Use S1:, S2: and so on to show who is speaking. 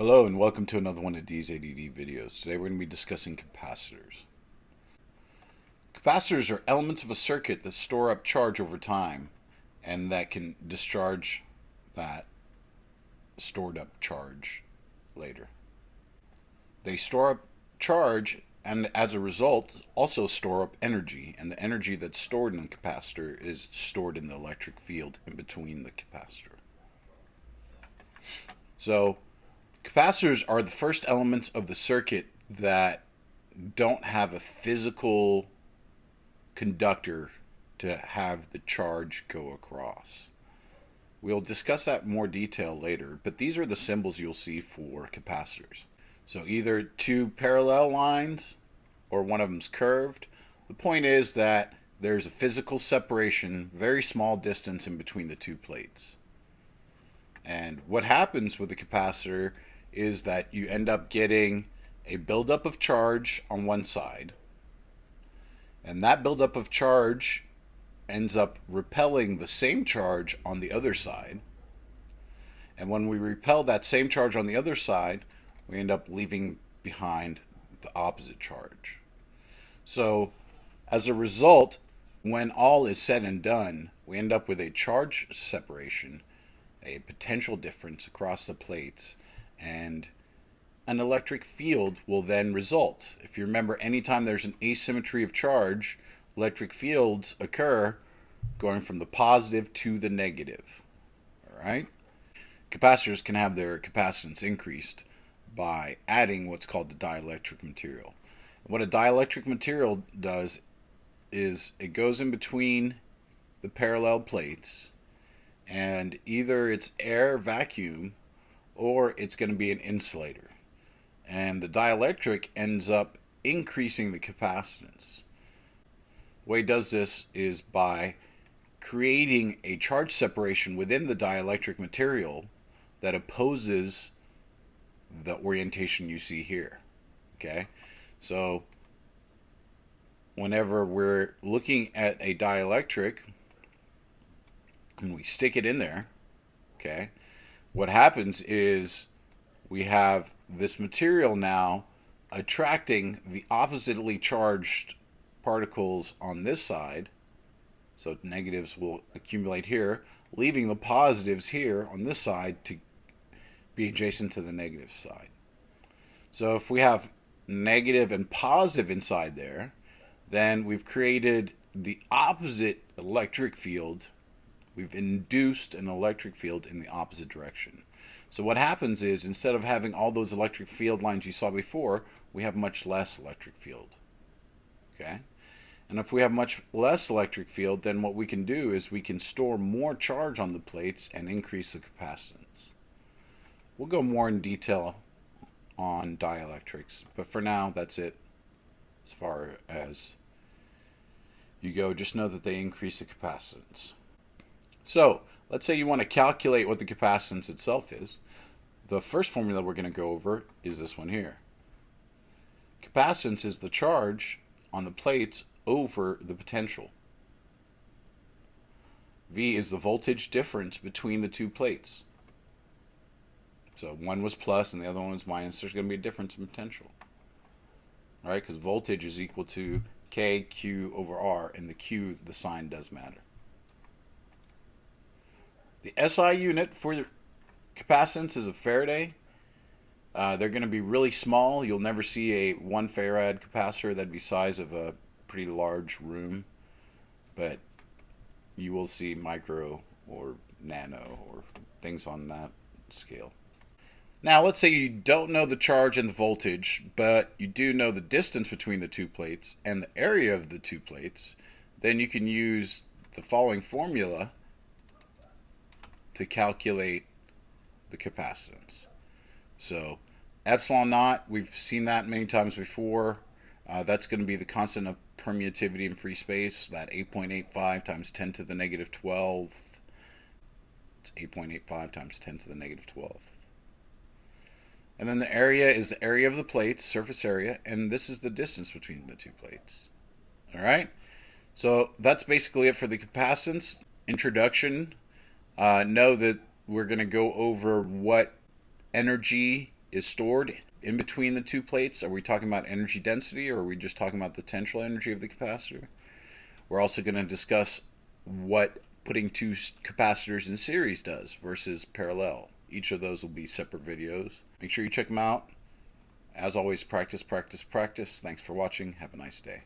S1: Hello and welcome to another one of D's ADD videos. Today we're going to be discussing capacitors. Capacitors are elements of a circuit that store up charge over time and that can discharge that stored up charge later. They store up charge and as a result also store up energy, and the energy that's stored in the capacitor is stored in the electric field in between the capacitor. So capacitors are the first elements of the circuit that don't have a physical conductor to have the charge go across. We'll discuss that in more detail later, but these are the symbols you'll see for capacitors. So either two parallel lines or one of them's curved. The point is that there's a physical separation, very small distance in between the two plates. And what happens with a capacitor is that you end up getting a buildup of charge on one side, and that buildup of charge ends up repelling the same charge on the other side. And when we repel that same charge on the other side, we end up leaving behind the opposite charge. So as a result, when all is said and done, we end up with a charge separation, a potential difference across the plates, and an electric field will then result. If you remember, anytime there's an asymmetry of charge, electric fields occur going from the positive to the negative. All right? Capacitors can have their capacitance increased by adding what's called the dielectric material. What a dielectric material does is it goes in between the parallel plates, and either it's air, vacuum, or it's going to be an insulator. And the dielectric ends up increasing the capacitance. The way it does this is by creating a charge separation within the dielectric material that opposes the orientation you see here. Okay? So whenever we're looking at a dielectric and we stick it in there, okay, what happens is we have this material now attracting the oppositely charged particles on this side. So negatives will accumulate here, leaving the positives here on this side to be adjacent to the negative side. So if we have negative and positive inside there, then we've created the opposite electric field. We've induced an electric field in the opposite direction. So what happens is, instead of having all those electric field lines you saw before, we have much less electric field. Okay? And if we have much less electric field, then what we can do is we can store more charge on the plates and increase the capacitance. We'll go more in detail on dielectrics, but for now, that's it as far as you go. Just know that they increase the capacitance. So let's say you want to calculate what the capacitance itself is. The first formula we're going to go over is this one here. Capacitance is the charge on the plates over the potential. V is the voltage difference between the two plates. So one was plus and the other one was minus. There's going to be a difference in potential. All right, because voltage is equal to K, Q over R, and the Q, the sign does matter. The SI unit for capacitance is a Faraday. They're going to be really small. You'll never see a 1 farad capacitor. That'd be size of a pretty large room. But you will see micro or nano or things on that scale. Now, let's say you don't know the charge and the voltage, but you do know the distance between the two plates and the area of the two plates. Then you can use the following formula to calculate the capacitance. So epsilon naught, we've seen that many times before. That's going to be the constant of permittivity in free space, that 8.85 times 10 to the negative 12. It's 8.85 times 10 to the negative 12. And then the area is the area of the plates, surface area, and this is the distance between the two plates. All right? So that's basically it for the capacitance introduction. Know that we're going to go over what energy is stored in between the two plates. Are we talking about energy density, or are we just talking about the potential energy of the capacitor? We're also going to discuss what putting two capacitors in series does versus parallel. Each of those will be separate videos. Make sure you check them out. As always, practice, practice, practice. Thanks for watching. Have a nice day.